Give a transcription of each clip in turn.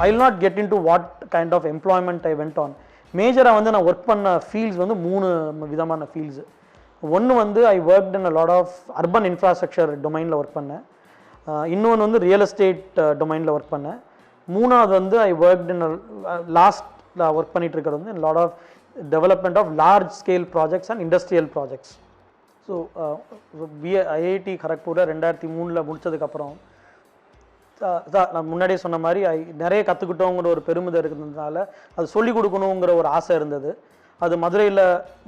I will not get into what kind of employment I went on. மேஜராக வந்து நான் work பண்ண fields வந்து 3 விதமான ஃபீல்ட்ஸு. ஒன்று வந்து I worked in a lot of urban infrastructure டொமைனில் ஒர்க் பண்ணேன். இன்னொன்று வந்து ரியல் எஸ்டேட் டொமைனில் ஒர்க் பண்ணேன். மூணாவது வந்து I worked in last work பண்ணிட்டு இருக்கிறது வந்து lot of development of large scale projects and industrial projects. So IIT கரக்பூரில் 2003 முடித்ததுக்கப்புறம் நான் முன்னாடியே சொன்ன மாதிரி நிறைய கற்றுக்கிட்டோங்கிற ஒரு பெருமிதம் இருக்கிறதுனால அது சொல்லிக் கொடுக்கணுங்கிற ஒரு ஆசை இருந்தது. அது மதுரையில்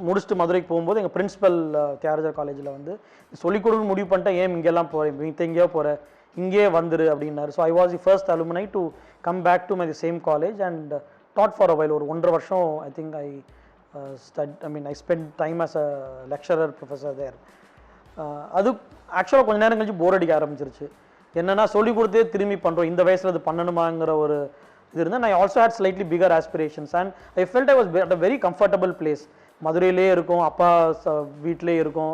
முடிச்சுட்டு மதுரைக்கு போகும்போது எங்கள் பிரின்ஸிபல் தியாகராஜர் காலேஜில் வந்து சொல்லிக் கொடுக்கணும்னு முடிவு பண்ணிட்டேன். ஏன் இங்கெல்லாம் போகிறேன், மித்த எங்கேயோ போகிறேன், இங்கே வந்துரு அப்படின்னாரு. So I was the first alumni to come back to my the same college and taught for a while. ஒரு 1.5 வருஷம் I think I spend time as a lecturer professor there. அது ஆக்சுவலாக கொஞ்சம் நேரம் கழிச்சு போர் அடிக்க ஆரம்பிச்சிருச்சு. என்னென்னா சொல்லிக் கொடுத்தே திரும்பி பண்ணுறோம், இந்த வயசில் அது பண்ணணுமாங்கிற ஒரு இது இருந்தால். நான் also had slightly bigger aspirations and I felt I was at a very comfortable place. மதுரையிலே இருக்கும், அப்பா வீட்டிலே இருக்கும்,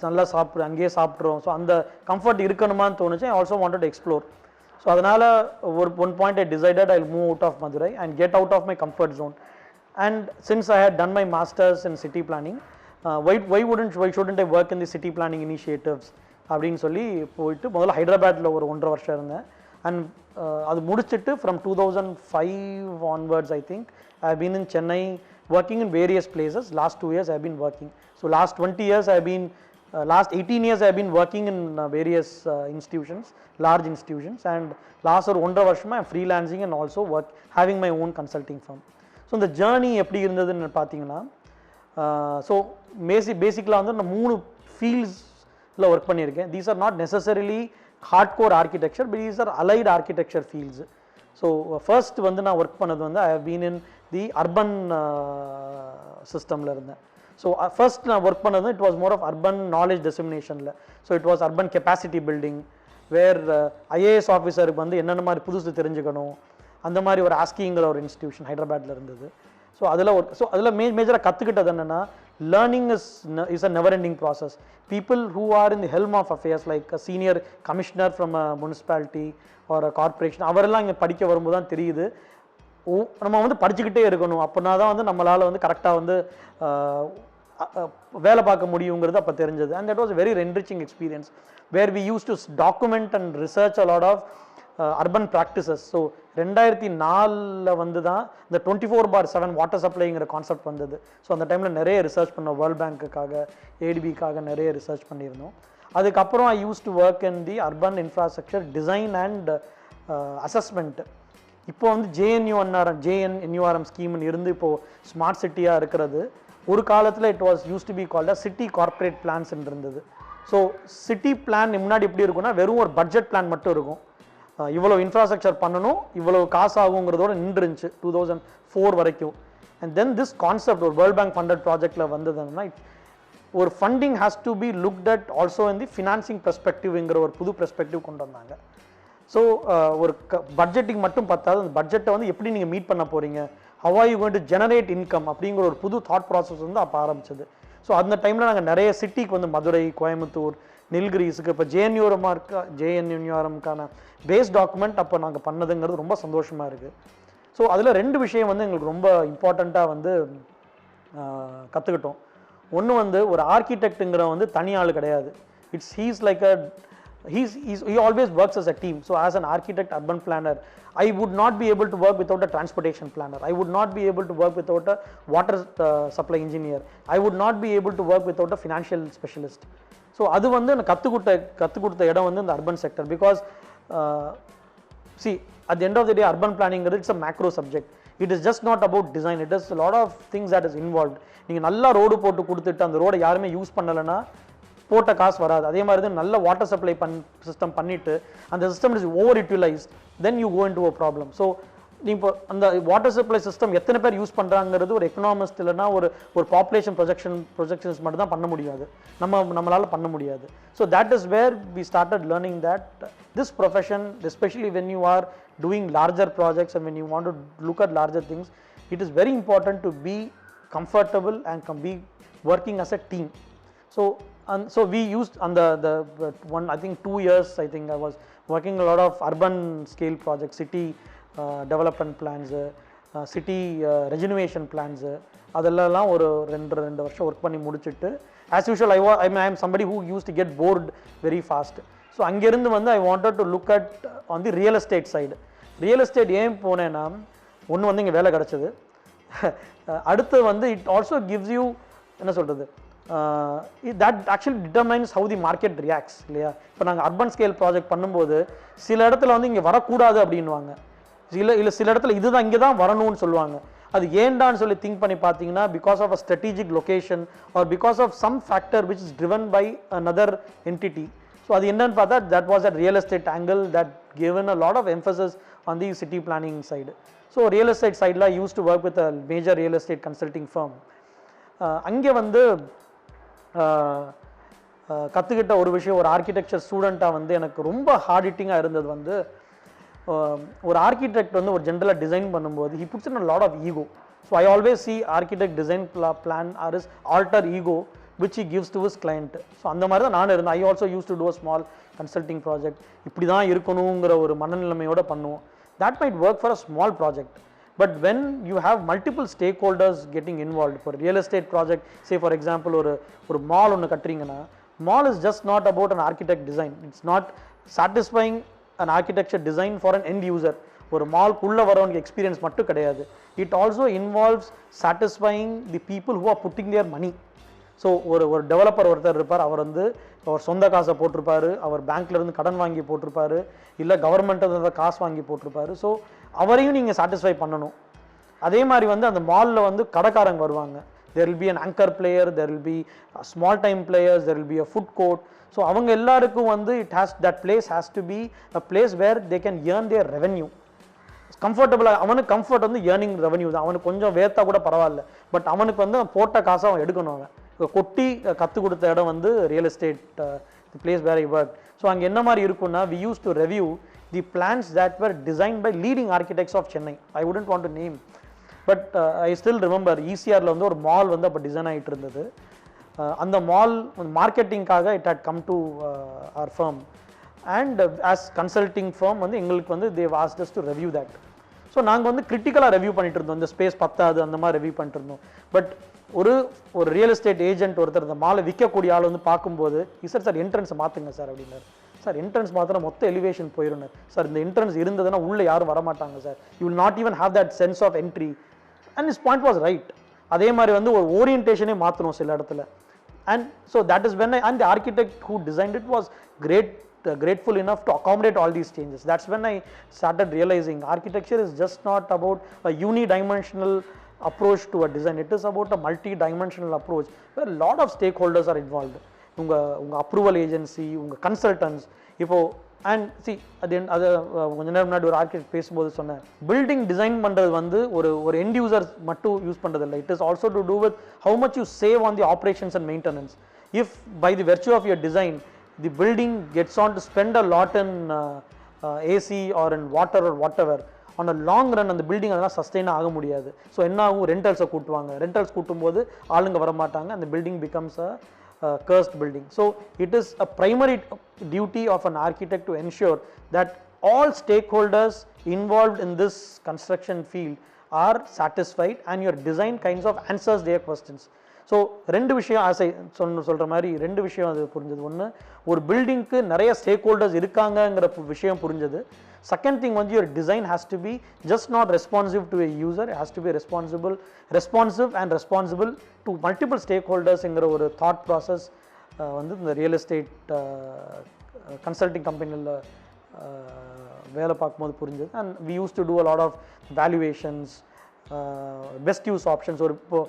நல்லா அங்கேயே சாப்பிட்றோம். ஸோ அந்த கம்ஃபர்ட் இருக்கணுமான்னு தோணுச்சு. I also wanted to explore. So அதனால் one point I decided I move out of Madurai and get out of my comfort zone. And since I had done my masters in city planning, why shouldn't I work in the city planning initiatives அப்படின்னு சொல்லி போயிட்டு முதல்ல ஹைதராபாத்தில் ஒரு 1.5 வருஷம் இருந்தேன். And அது முடிச்சுட்டு from 2005 onwards I think I have been in Chennai working in various places. Last 2 years I have been working. So last 20 years I have been last 18 years I have been working in various institutions, large institutions, and last ஒரு 1.5 வருஷமா I am freelancing and also having my own consulting firm. So இந்த journey எப்படி இருந்ததுன்னு பார்த்தீங்கன்னா, so பேசிக்கலாக வந்து நான் 3 ஃபீல்ட்ஸில் ஒர்க் பண்ணியிருக்கேன். These are not necessarily hard core architecture, but these are allied architecture fields. So first வந்து நான் ஒர்க் பண்ணது வந்து I have been in the urban சிஸ்டமில் இருந்தேன். ஸோ ஃபர்ஸ்ட் நான் ஒர்க் பண்ணது it was more of urban knowledge டெசிமினேஷனில். So it was urban capacity building, where IAS ஆஃபீஸருக்கு வந்து என்னென்ன மாதிரி புதுசு தெரிஞ்சுக்கணும் அந்த மாதிரி ஒரு ஆஸ்கிங்கிற ஒரு இன்ஸ்டிடியூஷன் ஹைதராபாத்தில் இருந்தது. ஸோ அதில் மேஜராக கற்றுக்கிட்டது என்னென்னா, learning is a never ending process. People who are in the helm of affairs like a senior commissioner from a municipality or a corporation, அவரெல்லாம் இங்கே படிக்க வரும்போது தான் தெரியுது நம்ம வந்து படிச்சுக்கிட்டே இருக்கணும். அப்படின்னா தான் வந்து நம்மளால் வந்து கரெக்டாக வந்து வேலை பார்க்க முடியுங்கிறது அப்போ தெரிஞ்சது. And that was very enriching experience where we use to document and research a lot of urban practices. So 2004 வந்து தான் இந்த 24/7 வாட்டர் சப்ளைங்கிற கான்செப்ட் வந்தது. ஸோ அந்த டைமில் நிறைய ரிசர்ச் பண்ணோம், வேர்ல்ட் பேங்க்குக்காக, ஏடிபிக்காக நிறைய ரிசர்ச் பண்ணியிருந்தோம். அதுக்கப்புறம் I use to work in the urban infrastructure design and assessment. இப்போ வந்து ஜேஎன்யூஆர்எம் ஸ்கீம்னு இருந்து இப்போது ஸ்மார்ட் சிட்டியாக இருக்கிறது. ஒரு காலத்தில் it was used to be called a city corporate plans இருந்தது. ஸோ சிட்டி பிளான் முன்னாடி எப்படி இருக்குன்னா, வெறும் ஒரு பட்ஜெட் பிளான் மட்டும் இருக்கும். இவ்வளோ இன்ஃப்ராஸ்ட்ரக்சர் பண்ணணும், இவ்வளோ காசு ஆகுங்கிறதோட நின்றுச்சு 2004 வரைக்கும். அண்ட் தென் திஸ் கான்செப்ட் ஒரு வேர்ல்ட் பேங்க் ஃபண்டட் ப்ராஜெக்டில் வந்ததுன்னா, ஒரு funding has to be looked at also in the financing பெர்ஸ்பெக்டிவ்ங்கிற ஒரு புது பெர்ஸ்பெக்டிவ் கொண்டு வந்தாங்க. ஸோ ஒரு பட்ஜெட்டிங் மட்டும் பார்த்தாது, அந்த பட்ஜெட்டை வந்து எப்படி நீங்கள் மீட் பண்ண போகிறீங்க, how are you going to generate income அப்படிங்கிற ஒரு புது தாட் ப்ராசஸ் வந்து அப்போ ஆரம்பிச்சது. ஸோ அந்த டைமில் நாங்கள் நிறைய சிட்டிக்கு வந்து மதுரை, கோயம்புத்தூர், நில்கிரிஸுக்கு இப்போ ஜேஎன்யூஆர்எம்க்கான பேஸ் டாக்குமெண்ட் அப்போ நாங்கள் பண்ணதுங்கிறது ரொம்ப சந்தோஷமாக இருக்குது. ஸோ அதில் 2 விஷயம் வந்து எங்களுக்கு ரொம்ப இம்பார்ட்டண்ட்டாக வந்து கற்றுக்கிட்டோம். ஒன்று வந்து ஒரு ஆர்கிடெக்ட்டுங்கிற வந்து தனி ஆள் கிடையாது. He's like he always works as a team. So as an architect, urban planner, I would not be able to work without a transportation planner. I would not be able to work without a water supply engineer. I would not be able to work without a financial specialist. So அது வந்து எனக்கு கற்றுக் கொடுத்த இடம் வந்து இந்த urban sector. Because at the end of the day, urban planning it's a macro subject. It is just not about design. It is a lot of things that is involved. நீங்கள் நல்லா ரோடு போட்டு கொடுத்துட்டு அந்த ரோடை யாருமே use பண்ணலைன்னா போட்ட காசு வராது. அதே மாதிரி தான் நல்ல வாட்டர் சப்ளை சிஸ்டம் பண்ணிவிட்டு அந்த system is over utilised, then you go into a problem. So இப்போ அந்த வாட்டர் சப்ளை சிஸ்டம் எத்தனை பேர் யூஸ் பண்ணுறாங்கிறது ஒரு எக்கனாமிஸ்ட் இல்லைனா ஒரு பாப்புலேஷன் ப்ரொஜெக்ஷன்ஸ் மட்டும் தான் பண்ண முடியாது, நம்மளால் பண்ண முடியாது. So that is where we started learning that this profession, especially when you are doing larger projects and when you want to look at larger things, it is very important to be comfortable and be working as a team. So we used on the one, I think 2 years, I think I was working a lot of urban scale projects, city development plans, city rejuvenation plans, அதெல்லாம் ஒரு 2 வருஷம் work பண்ணி முடிச்சுட்டு, as usual I am somebody who used to get bored very fast. So அங்கேருந்து வந்து I wanted to look at on the real estate side. Real estate ஏன் போனேன்னா, ஒன்று வந்து இங்கே வேலை கிடச்சிது, அடுத்து வந்து இட் ஆல்சோ கிவ்ஸ் யூ என்ன சொல்கிறது, that actually determines how the market reacts இல்லையா. இப்போ நாங்கள் அர்பன் ஸ்கேல் ப்ராஜெக்ட் பண்ணும்போது சில இடத்துல வந்து இங்கே வரக்கூடாது அப்படின்வாங்க, சில இடத்துல இதுதான் இங்கே தான் வரணும்னு சொல்லுவாங்க. அது ஏண்டான்னு சொல்லி திங்க் பண்ணி பார்த்தீங்கன்னா, because of a strategic location or because of some factor which is driven by another entity. So அது என்னன்னு பார்த்தா, that was at real estate angle that given a lot of emphasis on the city planning side. So real estate side la used to work with a major real estate consulting firm. அங்கே வந்து கற்றுக்கிட்ட ஒரு விஷயம், ஒரு architecture ஸ்டூடெண்ட்டாக வந்து எனக்கு ரொம்ப ஹார்ட் ஹிட்டிங்காக இருந்தது வந்து, ஒரு ஆர்கிடெக்ட் வந்து ஒரு ஜென்ரலாக டிசைன் பண்ணும்போது he puts in a lot of ego. So I always see architect design plan or his alter ego which he gives to his client. So அந்த மாதிரி தான் நான் இருந்தேன். I also used to do a small consulting project. இப்படி தான் இருக்கணுங்கிற ஒரு மனநிலைமையோடு பண்ணுவோம். That might work for a small project. But when you have multiple stakeholders getting involved, for real estate project, say for example ஒரு mall ஒன்று கட்டுறீங்கன்னா, mall is just not about an architect design. It's not satisfying an architecture design for an end user. ஒரு மால்க்குள்ளே வரவங்க experience மட்டும் கிடையாது. It also involves satisfying the people who are putting their money. So ஒரு developer ஒருத்தர் இருப்பார், அவர் வந்து அவர் சொந்த காசை போட்டிருப்பார், அவர் பேங்க்லேருந்து கடன் வாங்கி போட்டிருப்பார், இல்லை கவர்மெண்ட்டு காசு வாங்கி போட்டிருப்பார். ஸோ அவரையும் நீங்கள் சாட்டிஸ்ஃபை பண்ணணும். அதே மாதிரி வந்து அந்த மாலில் வந்து கடைக்காரங்க வருவாங்க. there will be an anchor player, there will be small time players, there will be a food court. So அவங்க எல்லாருக்கும் வந்து that place has to be a place where they can earn their revenue. கம்ஃபர்டபுளாக, அவனுக்கு comfort வந்து earning revenue தான். அவனுக்கு கொஞ்சம் வேர்த்தா கூட பரவாயில்ல, பட் அவனுக்கு வந்து போட்ட காசை அவன் எடுக்கணும். அவன் கொட்டி கற்றுக் கொடுத்த இடம் வந்து real estate, the place where I work. So அங்கே என்ன மாதிரி இருக்குன்னா, we use to review the plans that were design by leading architects of Chennai. I wouldn't want to name, but I still remember ஈசிஆரில் வந்து ஒரு மால் வந்து அப்போ design ஆகிட்டு இருந்தது. அந்த மால் மார்க்கெட்டிங்காக it had come to our firm, and as consulting firm வந்து எங்களுக்கு வந்து they asked us to review that. So நாங்கள் வந்து கிரிட்டிக்கலாக ரெவ்யூ பண்ணிட்டு இருந்தோம், இந்த ஸ்பேஸ் பத்தாது அந்த மாதிரி ரெவ்யூ பண்ணிட்டு இருந்தோம். பட் ஒரு ரியல் எஸ்டேட் ஏஜென்ட் ஒருத்தர் இந்த மாலை விற்கக்கூடிய ஆள் வந்து பார்க்கும்போது, சார் என்ட்ரன்ஸை மாற்றுங்க சார் அப்படின்னாரு. சார் என்ட்ரன்ஸ் மாற்றினா மொத்த எலிவேஷன் போயிடும் சார், இந்த என்ட்ரன்ஸ் இருந்ததுன்னா உள்ளே யாரும் வரமாட்டாங்க sir, you will not even have that sense of entry. And his point was right. அதே மாதிரி வந்து ஒரு ஓரியன்டேஷனே மாற்றணும் சில இடத்துல. And so that is when and the architect who designed it was grateful enough to accommodate all these changes. That's when I started realizing architecture is just not about a unidimensional approach to a design. It is about a multi-dimensional approach where a lot of stakeholders are involved. உங்க approval agency, உங்க consultants. இப்போ and C அது கொஞ்ச நேரம் முன்னாடி ஒரு architect பேசும்போது சொன்னேன், பில்டிங் டிசைன் பண்ணுறது வந்து ஒரு எண்ட் யூசர் மட்டும் யூஸ் பண்ணுறது இல்லை. It is also to do with how much you save on the operations and maintenance. If by the virtue of your design the building gets on to spend a lot in AC or in water or whatever, on a long run அந்த building அதெல்லாம் sustain ஆக முடியாது. So என்ன ஆகும், ரெண்டல்ஸை கூட்டுவாங்க. Rentals கூட்டும்போது ஆளுங்க வரமாட்டாங்க, அந்த building becomes a cursed building. So it is a primary duty of an architect to ensure that all stakeholders involved in this construction field are satisfied and your design kinds of answers their questions. So ரெண்டு விஷயம் ஆசை சொல்கிற மாதிரி ரெண்டு விஷயம் அது புரிஞ்சது. ஒன்று, ஒரு பில்டிங்க்கு நிறைய ஸ்டேக் ஹோல்டர்ஸ் இருக்காங்கங்கிற விஷயம் புரிஞ்சது. செகண்ட் திங் வந்து your design has to be just not responsive to a user, has to be responsive and responsible to multiple ஸ்டேக் ஹோல்டர்ஸுங்கிற ஒரு தாட் ப்ராசஸ் வந்து இந்த ரியல் எஸ்டேட் கன்சல்டிங் கம்பெனியில் வேலை பார்க்கும்போது புரிஞ்சது. And we use to do a lot of valuations, best use options. இப்போது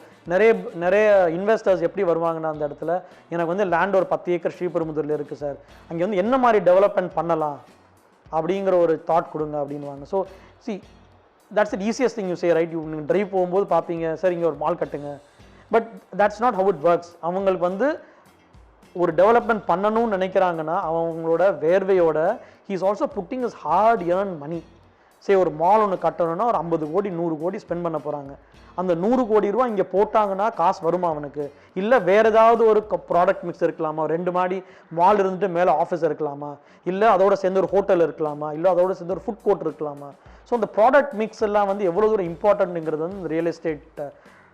நிறைய இன்வெஸ்டர்ஸ் எப்படி வருவாங்கன்னா, அந்த இடத்துல எனக்கு வந்து லேண்ட் ஒரு 10 ஏக்கர் ஸ்ரீபெரும்புதூரில் இருக்குது சார், அங்கே வந்து என்ன மாதிரி டெவலப்மெண்ட் பண்ணலாம் அப்படிங்கிற ஒரு தாட் கொடுங்க அப்படின்வாங்க. So see that's the easiest thing you say, right? நீங்கள் ட்ரைவ் போகும்போது பார்ப்பீங்க, சார் இங்கே ஒரு மால் கட்டுங்க. But that's not how it works. அவங்களுக்கு வந்து ஒரு டெவலப்மெண்ட் பண்ணணும்னு நினைக்கிறாங்கன்னா அவங்களோட வேர்வையோட he is also putting is hard earn money. Say ஒரு மால் ஒன்று கட்டணும்னா ஒரு 50 கோடி 100 கோடி ஸ்பெண்ட் பண்ண போகிறாங்க. அந்த 100 கோடி ரூபா இங்கே போட்டாங்கன்னா காசு வருமா அவனுக்கு? இல்லை வேறு ஏதாவது ஒரு ப்ராடக்ட் மிக்ஸ் இருக்கலாமா? 2 மாடி மால் இருந்துட்டு மேலே ஆஃபீஸ் இருக்கலாமா? இல்லை அதோட சேர்ந்து ஒரு ஹோட்டல் இருக்கலாமா? இல்லை அதோட சேர்ந்து ஒரு ஃபுட் கோர்ட் இருக்கலாமா? ஸோ அந்த ப்ராடக்ட் மிக்ஸ் எல்லாம் வந்து எவ்வளோ தூரம் இம்பார்ட்டன்ட்ங்கிறது வந்து இந்த ரியல் எஸ்டேட்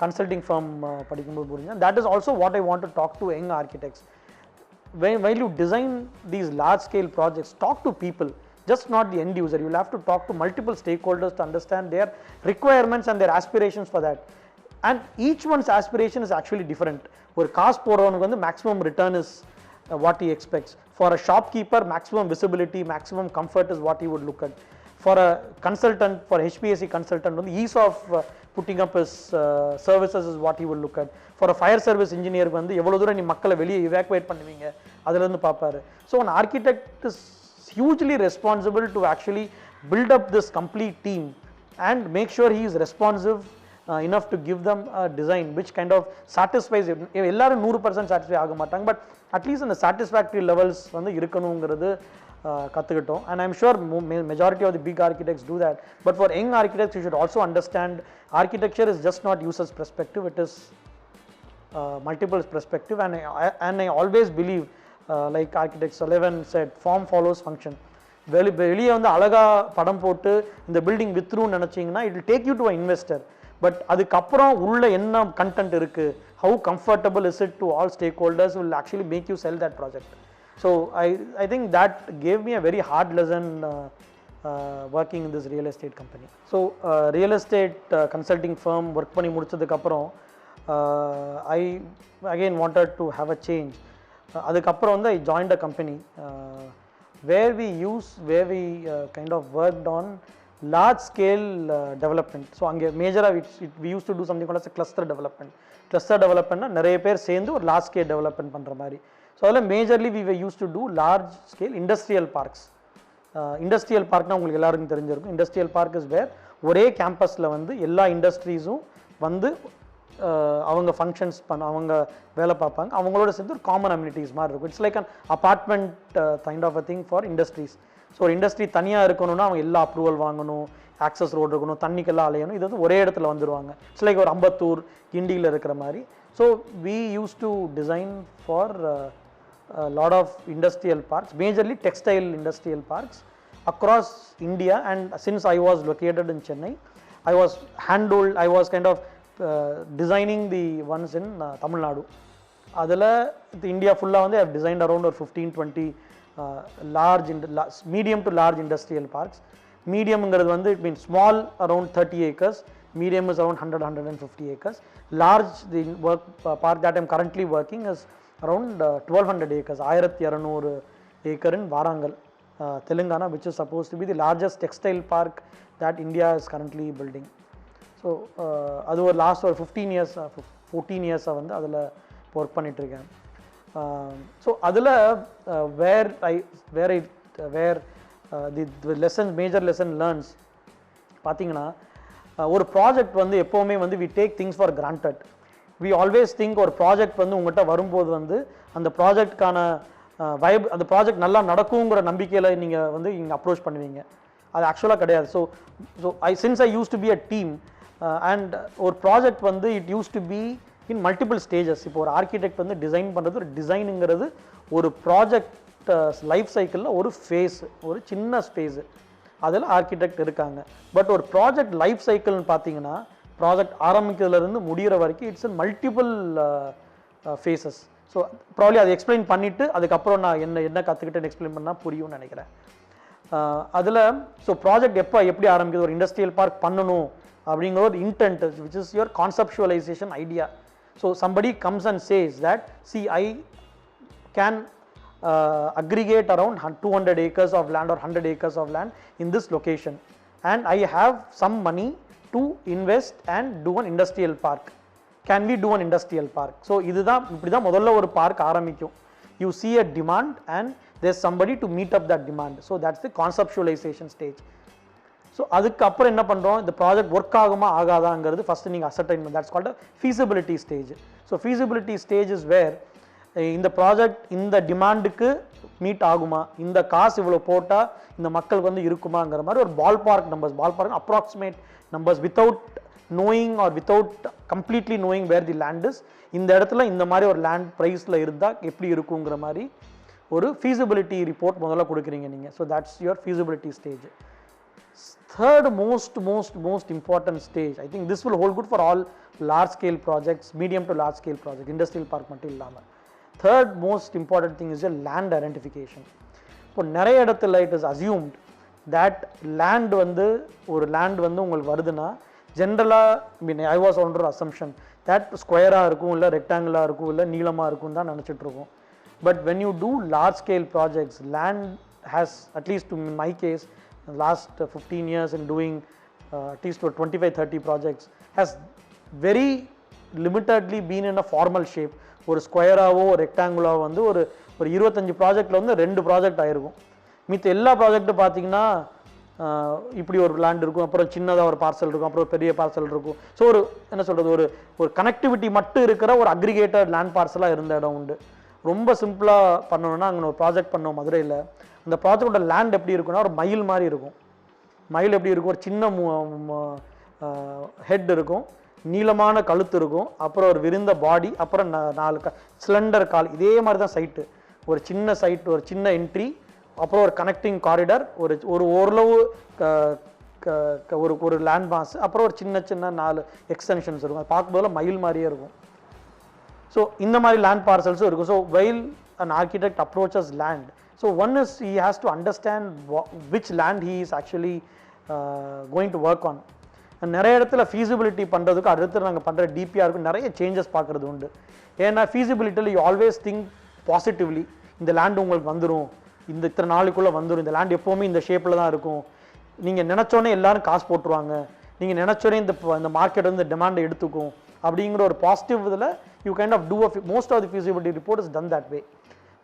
கன்சல்டிங் ஃபார்ம் படிக்கும்போது புரிஞ்சு. That is also what I want to talk to young architects. While you design these large scale projects, talk to people, just not the end user. You will have to talk to multiple stakeholders to understand their requirements and their aspirations for that. And each one's aspiration is actually different. ஒரு காசு போடுறவனுக்கு வந்து maximum return is what he expects. For a shopkeeper, maximum visibility, maximum comfort is what he would look at. For a consultant, for HPAC consultant, the ease of putting up his services is what he will look at. For a fire service engineer, வந்து எவ்வளவு தூரம் நீ மக்களை வெளியே evacuate பண்ணுவீங்க அதுலேருந்து பார்ப்பாரு. So an architect is hugely responsible to actually build up this complete team and make sure he is responsive enough to give them a design which kind of satisfies. எல்லாரும் 100% satisfy ஆக மாட்டாங்க, but at least இந்த satisfactory levels வந்து இருக்கணுங்கிறது கற்றுக்கிட்டோம். And I'm sure majority of the big architects do that. But for young architects, you should also understand architecture is just not user's perspective, it is multiple perspective. And I always believe, like architect Sullivan said, form follows function. வெளியே வந்து அழகாக படம் போட்டு இந்த building வித்ரூன்னு நினச்சிங்கன்னா it will take you to a investor. But அதுக்கப்புறம் உள்ள என்ன கண்டென்ட் இருக்குது, how comfortable is it to all stakeholders will actually make you sell that project. So I think that gave me a very hard lesson working in this real estate company. So real estate consulting firm work பண்ணி முடிச்சதுக்கு அப்புறம் I again wanted to have a change. அதுக்கப்புறம் வந்து I joined a company where we kind of worked on large scale development. So அங்கே மேஜராக we used to do something called as a cluster development. Cluster developmentனா நிறைய பேர் சேர்ந்து ஒரு large scale development பண்ணுற மாதிரி. So அதில் majorly we were used to do large scale industrial parks. Industrial parkனா உங்களுக்கு எல்லாருக்கும் தெரிஞ்சிருக்கும். Industrial park is where ஒரே கேம்பஸில் வந்து எல்லா இண்டஸ்ட்ரீஸும் வந்து அவங்க ஃபங்க்ஷன்ஸ் அவங்க வேலை பார்ப்பாங்க, அவங்களோட சேர்ந்து ஒரு காமன் அம்யூனிட்டிஸ் மாதிரி இருக்கும். It's like an apartment kind of a thing for industries. So ஒரு இண்டஸ்ட்ரி தனியாக இருக்கணும்னா அவங்க எல்லா அப்ரூவல் வாங்கணும், ஆக்சஸ் ரோடு இருக்கணும், தண்ணிக்கெல்லாம் அலையணும். இது வந்து ஒரே இடத்துல வந்துடுவாங்க. இட்ஸ் லைக் ஒரு அம்பத்தூர் கிண்டியில் இருக்கிற மாதிரி. So we used to design for a lot of industrial parks, majorly textile industrial parks across India. And since I was located in Chennai, I was kind of designing the ones in Tamil Nadu. அதில் India ஃபுல்லாக வந்து I have designed around ஒரு 15-20 medium to large industrial parks. Mediumங்கிறது வந்து it means small around 30 acres, medium is around 100-150 acres. Large, the work park that I am currently working is around 1200 acres, 1200 acre in Warangal, Telangana, which is supposed to be the largest textile park that India is currently building. So அது ஒரு last ஒரு 14 இயர்ஸாக வந்து அதில் work பண்ணிகிட்ருக்கேன். So அதில் where the lessons, major lesson learns பார்த்தீங்கன்னா, ஒரு ப்ராஜெக்ட் வந்து எப்போவுமே வந்து we take things for granted. We always think ஒரு ப்ராஜெக்ட் வந்து உங்கள்கிட்ட வரும்போது வந்து அந்த ப்ராஜெக்ட்கான அந்த ப்ராஜெக்ட் நல்லா நடக்குங்கிற நம்பிக்கையில் நீங்கள் வந்து இங்கே அப்ரோச் பண்ணுவீங்க. அது ஆக்சுவலாக கிடையாது. So since I use to be a team and ஒரு ப்ராஜெக்ட் வந்து it use to be in multiple stages. இப்போ ஒரு ஆர்கிடெக்ட் வந்து டிசைன் பண்ணுறது, ஒரு டிசைனுங்கிறது ஒரு ப்ராஜெக்ட் லைஃப் சைக்கிளில் ஒரு ஃபேஸ், ஒரு சின்ன ஸ்பேஸு, அதில் ஆர்கிடெக்ட் இருக்காங்க. பட் ஒரு ப்ராஜெக்ட் லைஃப் சைக்கிள்னு பார்த்தீங்கன்னா, ப்ராஜெக்ட் ஆரம்பிக்கிறதுலேருந்து முடிகிற வரைக்கும் it's in multiple phases. So probably அதை எக்ஸ்பிளைன் பண்ணிவிட்டு அதுக்கப்புறம் நான் என்ன கற்றுக்கிட்டேன்னு எக்ஸ்பிளைன் பண்ணால் புரியும்னு நினைக்கிறேன். அதில் ஸோ ப்ராஜெக்ட் எப்படி ஆரம்பிக்குது, ஒரு இண்டஸ்ட்ரியல் பார்க் பண்ணணும் அப்படிங்கிற ஒரு intent, which is your conceptualisation idea. So somebody comes and says that I can aggregate around 200 acres of land or 100 acres of land in this location, and I have some money to invest and do an industrial park. Can we do an industrial park? So இதுதான் இப்படிதான் முதல்ல ஒரு park ஆரம்பிக்கும். You see a demand and there's somebody to meet up that demand. So that's the conceptualization stage. So அதுக்கப்புறம் என்ன பண்ணுறோம், இந்த project work ஆகுமா ஆகாதாங்கிறது ஃபஸ்ட்டு நீங்கள் அசர்டைன் பண்ண, that's called a feasibility stage. So feasibility stage is where இந்த project இந்த டிமாண்டுக்கு meet ஆகுமா, இந்த காசு இவ்வளோ போட்டால் இந்த மக்களுக்கு வந்து இருக்குமாங்கிற மாதிரி ஒரு ball park approximate numbers without knowing or without completely knowing where the land is, இந்த இடத்துல இந்த மாதிரி ஒரு லேண்ட் ப்ரைஸில் இருந்தால் எப்படி இருக்குங்கிற மாதிரி ஒரு feasibility ரிப்போர்ட் முதல்ல கொடுக்குறீங்க நீங்கள். So that's your feasibility stage. Third most important stage, I think this will hold good for all large scale projects, medium to large scale projects, industrial park மட்டும் இல்லாமல். Third most important thing is your land identification. இப்போ நிறைய இடத்துல it is assumed that land வந்து ஒரு land வந்து உங்களுக்கு வருதுன்னா ஜென்ரலாக I was on assumption that ஸ்கொயராக இருக்கும், இல்லை ரெக்டாங்குலாக இருக்கும், இல்லை நீளமாக இருக்கும் தான் நினச்சிட்டு இருக்கோம். But when you do large scale projects, land has at least in my case last 15 years in doing at least 25-30 projects has very limitedly been in a formal shape. ஒரு ஸ்கொயராகவோ ரெக்டாங்குலாவோ வந்து ஒரு 25 ப்ராஜெக்டில் வந்து 2 ப்ராஜெக்ட் ஆகிருக்கும். மித்த எல்லா ப்ராஜெக்ட்டும் பார்த்தீங்கன்னா இப்படி ஒரு லேண்ட் இருக்கும், அப்புறம் சின்னதாக ஒரு பார்சல் இருக்கும், அப்புறம் பெரிய பார்சல் இருக்கும். ஸோ ஒரு என்ன சொல்கிறது, ஒரு கனெக்டிவிட்டி மட்டும் இருக்கிற ஒரு அக்ரிகேட்டட் லேண்ட் பார்சலாக இருந்த இடம் உண்டு. ரொம்ப சிம்பிளாக பண்ணணும்னா அங்கே ஒரு ப்ராஜெக்ட் பண்ணோம் மதுரையில். அந்த ப்ராஜெக்டோட லேண்ட் எப்படி இருக்குன்னா ஒரு மயில் மாதிரி இருக்கும். மயில் எப்படி இருக்கும், ஒரு சின்ன ஹெட் இருக்கும், நீளமான கழுத்து இருக்கும், அப்புறம் ஒரு விரிந்த பாடி, அப்புறம் 4 சிலிண்டர் கால். இதே மாதிரி தான் சைட்டு. ஒரு சின்ன சைட், ஒரு சின்ன என்ட்ரி, அப்புறம் ஒரு கனெக்டிங் காரிடார், ஒரு ஓரளவு ஒரு லேண்ட் மாஸ், அப்புறம் ஒரு சின்ன 4 எக்ஸ்டென்ஷன்ஸ் இருக்கும். அது பார்க்கும்போது மயில் மாதிரியே இருக்கும். ஸோ இந்த மாதிரி லேண்ட் பார்சல்ஸும் இருக்கும். So while an architect approaches land, so one is he has to understand which land he is actually going to work on. நிறைய இடத்துல feasibility பண்ணுறதுக்கு அடுத்து நாங்கள் பண்ணுற டிபிஆருக்கு நிறைய சேஞ்சஸ் பார்க்குறது உண்டு. ஏன்னா feasibilityல you always think positively, இந்த லேண்ட் உங்களுக்கு வந்துடும், இத்தனை நாளுக்குள்ளே வந்துடும், இந்த லேண்ட் எப்போவுமே இந்த ஷேப்பில் தான் இருக்கும், நீங்கள் நினச்சோன்னே எல்லோரும் காசு போட்டுருவாங்க, நீங்கள் நினச்சோன்னே இந்த மார்க்கெட் வந்து டிமாண்டை எடுத்துக்கும் அப்படிங்கிற ஒரு பாசிட்டிவ் இதில் you kind of do most of the feasibility report is done that way.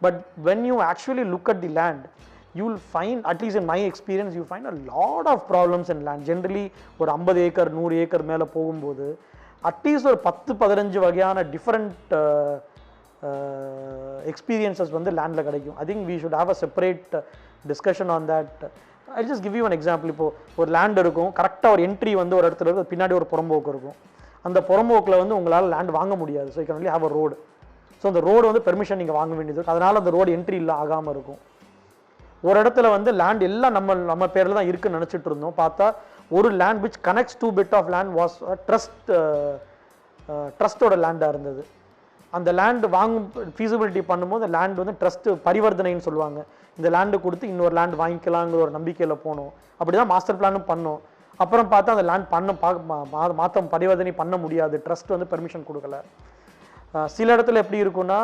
But when you actually look at the land, you will find, at least in my experience, you find a lot of problems in land. Generally ஒரு 50 acre 100 acre மேலே போகும்போது at least ஒரு 10-15 வகையான different experiences வந்து லேண்டில் கிடைக்கும். I think we should have a separate discussion on that. I just give you one example. இப்போது ஒரு லேண்ட் இருக்கும், கரெக்டாக ஒரு என்ட்ரி வந்து ஒரு இடத்துல இருக்கும், பின்னாடி ஒரு புறம்போக்கு இருக்கும். அந்த புறம்போக்கில் வந்து உங்களால் லேண்ட் வாங்க முடியாது. So you can only have a road. So அந்த ரோடு வந்து பெர்மிஷன் நீங்கள் வாங்க வேண்டியது இருக்கும். அதனால் அந்த ரோடு என்ட்ரி இல்லை ஆகாமல் இருக்கும். ஒரு இடத்துல வந்து லேண்ட் எல்லாம் நம்ம பேரில் தான் இருக்குன்னு நினச்சிட்டு இருந்தோம். பார்த்தா ஒரு land which connects 2 bit of land was ட்ரஸ்ட்டோட லேண்டாக இருந்தது. அந்த லேண்டு feasibility பண்ணும்போது அந்த லேண்ட் வந்து ட்ரஸ்ட் பரிவர்த்தனைன்னு சொல்லுவாங்க. இந்த லேண்டு கொடுத்து இன்னொரு லேண்ட் வாங்கிக்கலாங்கிற ஒரு நம்பிக்கையில் போனோம். அப்படி தான் மாஸ்டர் பிளானும் பண்ணோம். அப்புறம் பார்த்தா அந்த லேண்ட் மாற்றம் பரிவர்த்தனை பண்ண முடியாது, ட்ரஸ்ட் வந்து பெர்மிஷன் கொடுக்கல. சில இடத்துல எப்படி இருக்குன்னா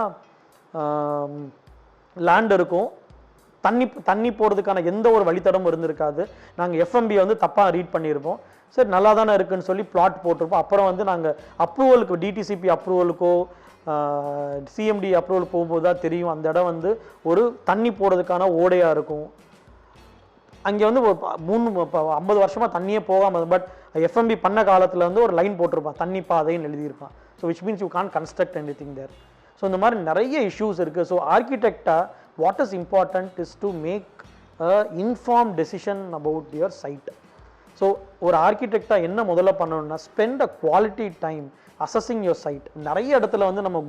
லேண்ட் இருக்கும், தண்ணி போகிறதுக்கான எந்த ஒரு வழித்தடமும் இருந்திருக்காது. நாங்கள் எஃப்எம்பியை வந்து தப்பாக ரீட் பண்ணியிருப்போம். சரி நல்லா தானே இருக்குன்னு சொல்லி பிளாட் போட்டிருப்போம். அப்புறம் வந்து நாங்கள் அப்ரூவலுக்கு டிடிசிபி அப்ரூவலுக்கோ சிஎம்டி அப்ரூவல் போகும்போது தான் தெரியும் அந்த இடம் வந்து ஒரு தண்ணி போகிறதுக்கான ஓடையாக இருக்கும். அங்கே வந்து 50 வருஷமாக தண்ணியே போகாமல், பட் எஃப்எம்பி பண்ண காலத்தில் வந்து ஒரு லைன் போட்டிருப்பான், தண்ணி பாதைன்னு எழுதியிருப்பான். So which means you can't construct anything there. So இந்த மாதிரி நிறைய இஷ்யூஸ் இருக்குது. ஸோ ஆர்கிடெக்டாக what is important is to make a inform decision about your site. So ஒரு ஆர்கிடெக்டாக என்ன முதல்ல பண்ணணும்னா spend a quality time assessing your site. நிறைய இடத்துல வந்து நம்ம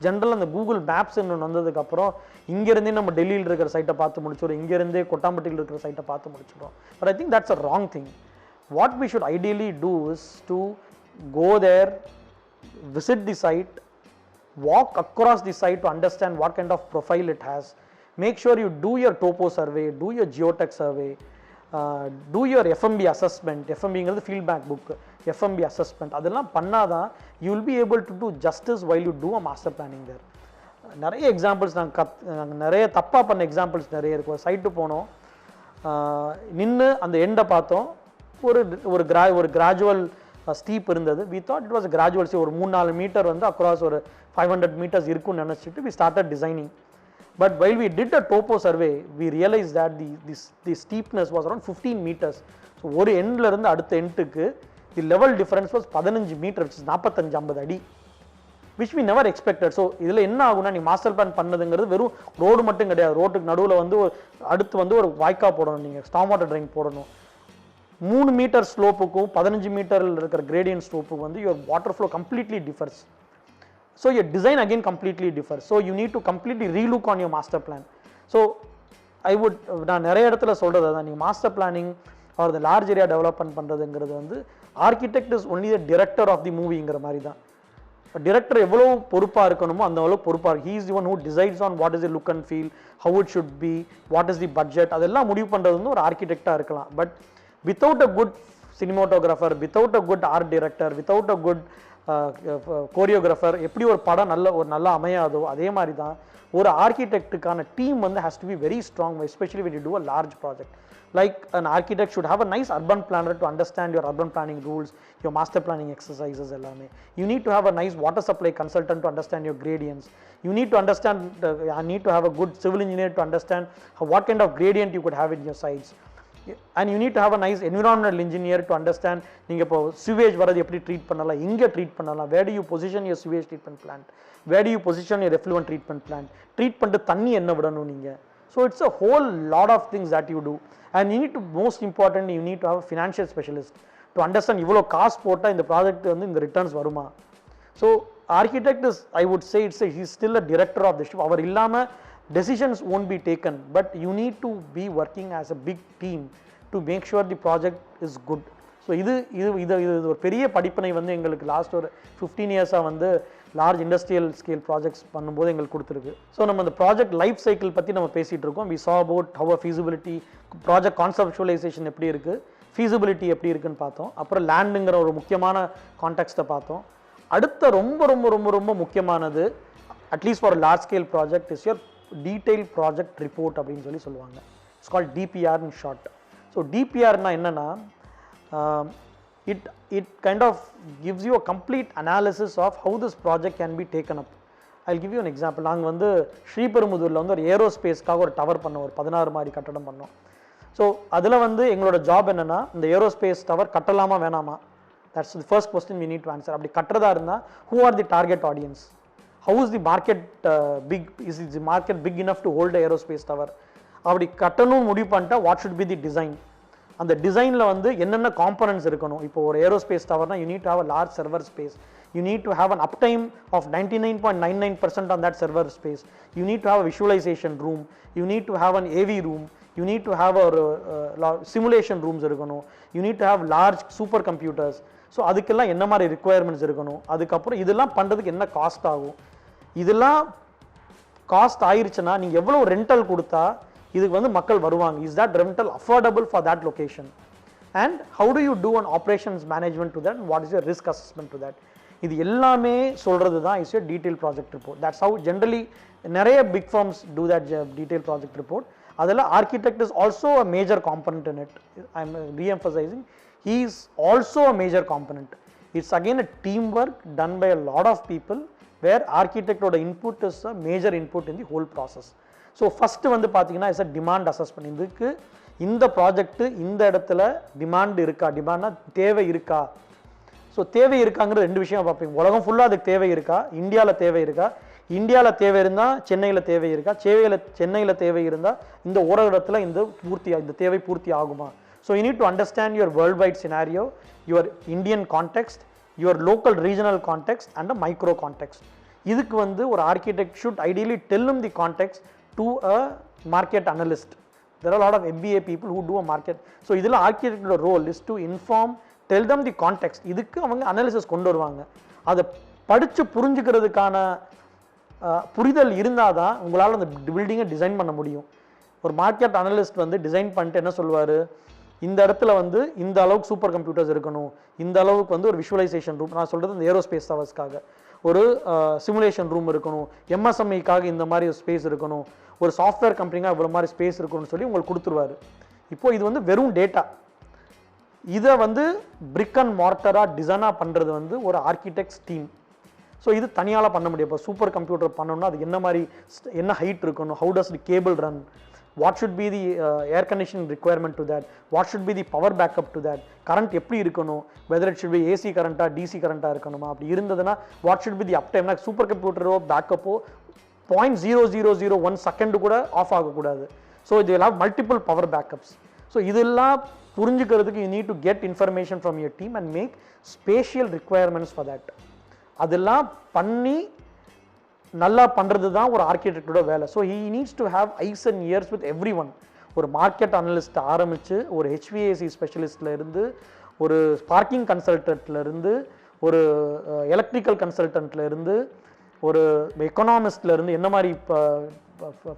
ஜென்ரலாக அந்த கூகுள் மேப்ஸ் ஒன்று வந்ததுக்கப்புறம் இங்கேருந்தே நம்ம டெல்லியில் இருக்கிற சைட்டை பார்த்து முடிச்சிடும், இங்கேருந்தே கொட்டாம்பட்டியில் இருக்கிற சைட்டை பார்த்து முடிச்சிடும். But I think that's a wrong thing. What we should ideally do is to go there, visit the site, walk across the site to understand what kind of profile it has. Make sure you do your topo survey, do your geotech survey, do your FMB assessment. FMB is feedback book. FMB assessment அதெல்லாம் பண்ணாதான் you will be able to do justice while you do a master planning there. நிறைய examples நாங்கள் நிறைய தப்பாக பண்ண examples நிறைய இருக்கும். Site போனோம், நின்று அந்த எண்டை பார்த்தோம், ஒரு கிராஜுவல் ஸ்டீப் இருந்தது. We thought it was gradual. ஒரு 3-4 மீட்டர் வந்து அக்ராஸ் ஒரு 500 meters இருக்குன்னு நினச்சிட்டு we started designing. But while we did a topo survey we realise that the steepness was around 15 meters. So ஒரு எண்ட்லேருந்து அடுத்த எண்டுக்கு the level difference was 15 meter, 45-50 அடி. which we never expected. So இதில் என்ன ஆகும்னா நீ மாஸ்டர் பிளான் பண்ணதுங்கிறது வெறும் ரோடு மட்டும் கிடையாது. ரோட்டுக்கு நடுவில் வந்து அடுத்து வந்து ஒரு வாய்க்கா போடணும், நீங்கள் ஸ்டாம் வாட்டர் ட்ரைன் போடணும். 3 மீட்டர் ஸ்லோப்புக்கும் 15 மீட்டரில் இருக்கிற கிரேடியன்ட் ஸ்லோப்புக்கு வந்து your water flow completely differs. So your design again completely differs. So you need to completely relook on your master plan. So I would, நான் நிறைய இடத்துல சொல்கிறது தான், நீங்கள் master planning or the large area development பண்ணுறதுங்கிறது வந்து architect is only the director of the மூவிங்கிற மாதிரி தான். டிரெக்டர் எவ்வளோ பொறுப்பாக இருக்கணுமோ அந்த அளவுக்கு பொறுப்பாக இருக்கு. He is the one who decides on what is the look and feel, how it should be, what is the budget, அதெல்லாம் முடிவு பண்ணுறது வந்து ஒரு ஆர்கிடெக்டாக இருக்கலாம். But without a good cinematographer, without a good art director, without a good choreographer, எப்படி ஒரு படம் நல்லா அமையாதோ அதே மாதிரி தான் ஒரு ஆர்கிடெக்டுக்கான டீம் வந்து has to be very strong, especially when you do a large project. Like an architect should have a nice urban planner to understand your urban planning rules, your master planning exercises எல்லாமே. You need to have a nice water supply consultant to understand your gradients. You need to understand, need to have a good civil engineer to understand what kind of gradient you could have in your sites. And you need to have a nice environmental engineer to understand நீங்கள் இப்போ sewage வரது எப்படி treat பண்ணலாம், எங்கே treat பண்ணலாம், where do you position your sewage treatment plant, where do you position your effluent treatment plant, treat பண்ணிட்டு தண்ணி என்ன விடணும் நீங்கள். So it's a whole lot of things that you do, and you need to, most importantly, you need to have a financial specialist to understand இவ்வளோ காசு போட்டால் இந்த project வந்து இந்த ரிட்டர்ன்ஸ் வருமா. So architect is, I would say, he's still a director of the ship. அவர் இல்லாமல் decisions won't be taken, but you need to be working as a big team to make sure the project is good. So இது ஒரு பெரிய படிப்பினை வந்து எங்களுக்கு last ஒரு 15 இயர்ஸாக வந்து லார்ஜ் இண்டஸ்ட்ரியல் ஸ்கேல் ப்ராஜெக்ட்ஸ் பண்ணும்போது எங்களுக்கு கொடுத்துருக்கு. ஸோ நம்ம அந்த ப்ராஜெக்ட் லைஃப் சைக்கிள் பற்றி நம்ம பேசிகிட்டு இருக்கோம். we saw about how a feasibility project conceptualisation எப்படி இருக்குது, feasibility எப்படி இருக்குன்னு பார்த்தோம். அப்புறம் லேண்டுங்கிற ஒரு முக்கியமான கான்டெக்ஸ்ட்டை பார்த்தோம். அடுத்த ரொம்ப ரொம்ப ரொம்ப ரொம்ப முக்கியமானது, at least for large scale project, is your detail project report அப்படின்னு சொல்லுவாங்க. It's called DPR in short. So டிபிஆர்னா என்னென்னா, it kind of gives you a complete analysis of how this project can be taken up. I'll give you an example. நாங்கள் வந்து ஸ்ரீபெரும்புதூரில் வந்து ஒரு ஏரோஸ்பேஸ்க்காக ஒரு tower பண்ணோம், ஒரு 16 மாதிரி கட்டடம் பண்ணோம். ஸோ அதில் வந்து எங்களோட ஜாப் என்னென்னா, இந்த ஏரோஸ்பேஸ் டவர் கட்டலாமா வேணாமா, that's the first question we need to answer. அப்படி கட்டுறதா இருந்தால் who are the target audience, how is the market big, is the market big enough to hold a aerospace tower. அப்படி கட்டணும் முடிவு பண்ணிட்டா what should be the design, அந்த டிசைனில் வந்து என்னென்ன காம்பனன்ட்ஸ் இருக்கணும். இப்போ ஒரு aerospace டவர்னா you need to have a large server space, you need to have an uptime of 99.99% on that server space, you need to have a visualization room, you need to have an AV room, you need to have a simulation rooms இருக்கணும், you need to have large super computers. So அதுக்கெல்லாம் என்ன மாதிரி requirements இருக்கணும். அதுக்கப்புறம் இதெல்லாம் பண்ணுறதுக்கு என்ன cost ஆகும். இதெல்லாம் காஸ்ட் ஆயிடுச்சுன்னா நீங்கள் எவ்வளோ ரெண்டல் கொடுத்தா இதுக்கு வந்து மக்கள் வருவாங்க. Is that rental affordable for that location, and how do you do an operations management to that, what is your risk assessment to that. இது எல்லாமே சொல்கிறது தான் is your detail project report. That's how generally நிறைய big firms do that detail project report. அதில் architect is also a major component in it. I am reemphasising, he is also a major component. It's again a teamwork done by a lot of people, where architect oda input is a major input in the whole process. So first வந்து பாத்தீங்கன்னா is a demand assessment. இதுக்கு இந்த project இந்த இடத்துல demand இருக்கா, டிமாண்ட்னா தேவை இருக்கா. So தேவை இருக்காங்கிற ரெண்டு விஷயம் பார்ப்பீங்க. உலகம் ஃபுல்லாக அதுக்கு தேவை இருக்கா, இந்தியாவில் தேவை இருக்கா, இந்தியாவில் தேவை இருந்தால் சென்னையில் தேவை இருக்கா, சென்னையில் தேவை இருந்தால் இந்த ஒரு இடத்துல இந்த தேவை பூர்த்தி ஆகுமா. So you need to understand your worldwide scenario, your Indian context, your local regional context and a micro context. இதுக்கு வந்து ஒரு architect should ideally tell them the context to a market analyst. There are a lot of MBA people who do a market. So இதில் architect role is to inform, tell them the context. இதுக்கு அவங்க analysis கொண்டு வருவாங்க. அதை படித்து புரிஞ்சுக்கிறதுக்கான புரிதல் இருந்தால் தான் உங்களால் அந்த பில்டிங்கை டிசைன் பண்ண முடியும். ஒரு மார்க்கெட் அனலிஸ்ட் வந்து டிசைன் பண்ணிட்டு என்ன சொல்லுவார், இந்த இடத்துல வந்து இந்த அளவுக்கு சூப்பர் கம்ப்யூட்டர்ஸ் இருக்கணும், இந்த அளவுக்கு வந்து ஒரு விஷுவலைசேஷன் ரூம், நான் சொல்கிறது இந்த ஏரோஸ்பேஸ் டவர்ஸ்க்காக ஒரு சிமுலேஷன் ரூம் இருக்கணும், எம்எஸ்எம்இக்காக இந்த மாதிரி ஸ்பேஸ் இருக்கணும், ஒரு சாஃப்ட்வேர் கம்பெனிக்காக இவ்வளோ மாதிரி ஸ்பேஸ் இருக்கணும்னு சொல்லி உங்களுக்கு கொடுத்துருவார். இப்போது இது வந்து வெறும் டேட்டா. இதை வந்து பிரிக் அண்ட் மார்ட்டராக டிசைனாக பண்ணுறது வந்து ஒரு ஆர்கிடெக்ட்ஸ் டீம். ஸோ இது தனியால் பண்ண முடியும். இப்போ சூப்பர் கம்ப்யூட்டர் பண்ணணும்னா அது என்ன மாதிரி, என்ன ஹைட் இருக்கணும், how does the cable run, what should be the air conditioning requirement to that, what should be the power backup to that, current எப்படி இருக்கணும், whether it should be AC current DC current இருக்கணுமா, அப்படி இருந்ததுன்னா what should be the uptime, like super கம்ப்யூட்டரோ பேக்கப்போ 0.0001 second கூட off ஆகக்கூடாது. So இது will have multiple power backups. So இதெல்லாம் புரிஞ்சுக்கிறதுக்கு you need to get information from your team and make spatial requirements for that. அதெல்லாம் பண்ணி நல்லா பண்ணுறது தான் ஒரு ஆர்கிடெக்டோட வேலை. So he needs to have eyes and ears with everyone. ஒரு மார்க்கெட் அனலிஸ்ட் ஆரம்பித்து ஒரு HVAC ஸ்பெஷலிஸ்டில் இருந்து, ஒரு பார்க்கிங் கன்சல்டன்ட்ல இருந்து, ஒரு எலக்ட்ரிக்கல் கன்சல்டன்ட்ல இருந்து, ஒரு எக்கனாமிஸ்ட்ல இருந்து, என்ன மாதிரி இப்போ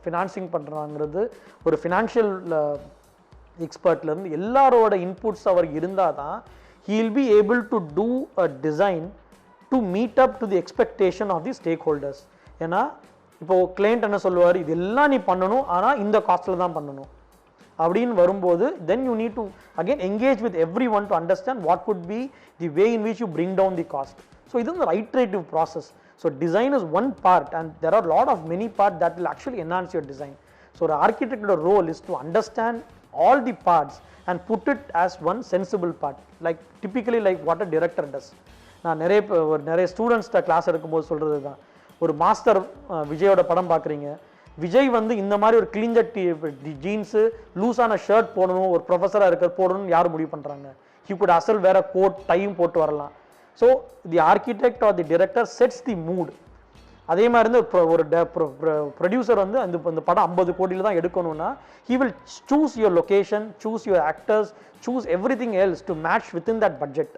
ஃபினான்சிங் பண்ணுறாங்கிறது, ஒரு ஃபினான்ஷியல் எக்ஸ்பர்ட்லேருந்து எல்லாரோட இன்புட்ஸ் அவருக்கு இருந்தால் தான் he will be able to do a design to meet up to the expectation of the stakeholders. ஏன்னா இப்போ கிளைண்ட் என்ன சொல்லுவார், இதெல்லாம் நீ பண்ணணும் ஆனால் இந்த காஸ்ட்டில் தான் பண்ணணும் அப்படின்னு வரும்போது then you need to again engage with everyone to understand what could be the way in which you bring down the cost. So இது வந்து iterative process. So design is one part and there are a lot of many parts that will actually enhance your design. So the architect's role is to understand all the parts and put it as one sensible part, like typically like what a director does. நான் நிறைய ஸ்டூடெண்ட்ஸ்ட class எடுக்கும்போது சொல்கிறது தான், ஒரு master விஜயோட படம் பார்க்குறீங்க, விஜய் வந்து இந்த மாதிரி ஒரு கிழிஞ்ச ஜீன்ஸு லூஸான ஷர்ட் போடணும், ஒரு ப்ரொஃபஸராக இருக்க போடணும்னு யார் முடிவு பண்ணுறாங்க? ஹி குட் அசல் வேற கோட் டையும் போட்டு வரலாம். So the architect or the director sets the mood. அதே மாதிரி வந்து ஒரு ப்ரொடியூசர் வந்து அந்த படம் 50 கோடியில் தான் எடுக்கணும்னா he will choose your location, choose your actors, choose everything else to match within that budget.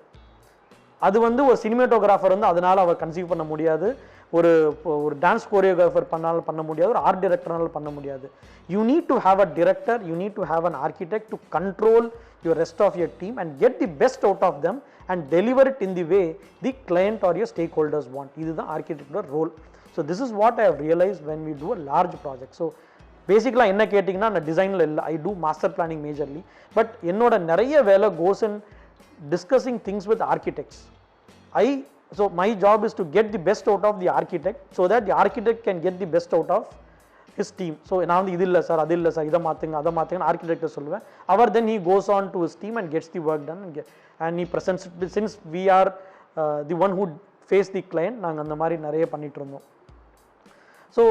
அது வந்து ஒரு சினிமேட்டோகிராஃபர் வந்து அதனால் அவர் கன்சீவ் பண்ண முடியாது, ஒரு டான்ஸ் கோரியோகிராஃபர் பண்ண முடியாது, ஒரு ஆர்ட் டைரக்டர்னால பண்ண முடியாது. You need to have a director, you need to have an architect to control your rest of your team and get the best out of them and deliver it in the way the client or your stakeholders want. இதுதான் ஆர்கிடெக்டோட role. So this is what I have realise when we do a large project. So பேசிக்கலாக என்ன கேட்டிங்கன்னா, நான் டிசைனில் இல்லை, I do master planning majorly. But என்னோட நிறைய வேலை கோஸ் இன் discussing things with architects. So my job is to get the best out of the architect so that the architect can get the best out of his team. So நான் வந்து இது இல்லை sir, அது இல்லை sir, இதை மாற்றுங்க அதை மாற்றுங்கன்னு ஆர்கிடெக்டை சொல்லுவேன். அவர் then he goes on to his team and gets the work done and he presents it. Since we are the one who face the client, நாங்கள் அந்த மாதிரி நிறைய பண்ணிட்டு இருந்தோம். So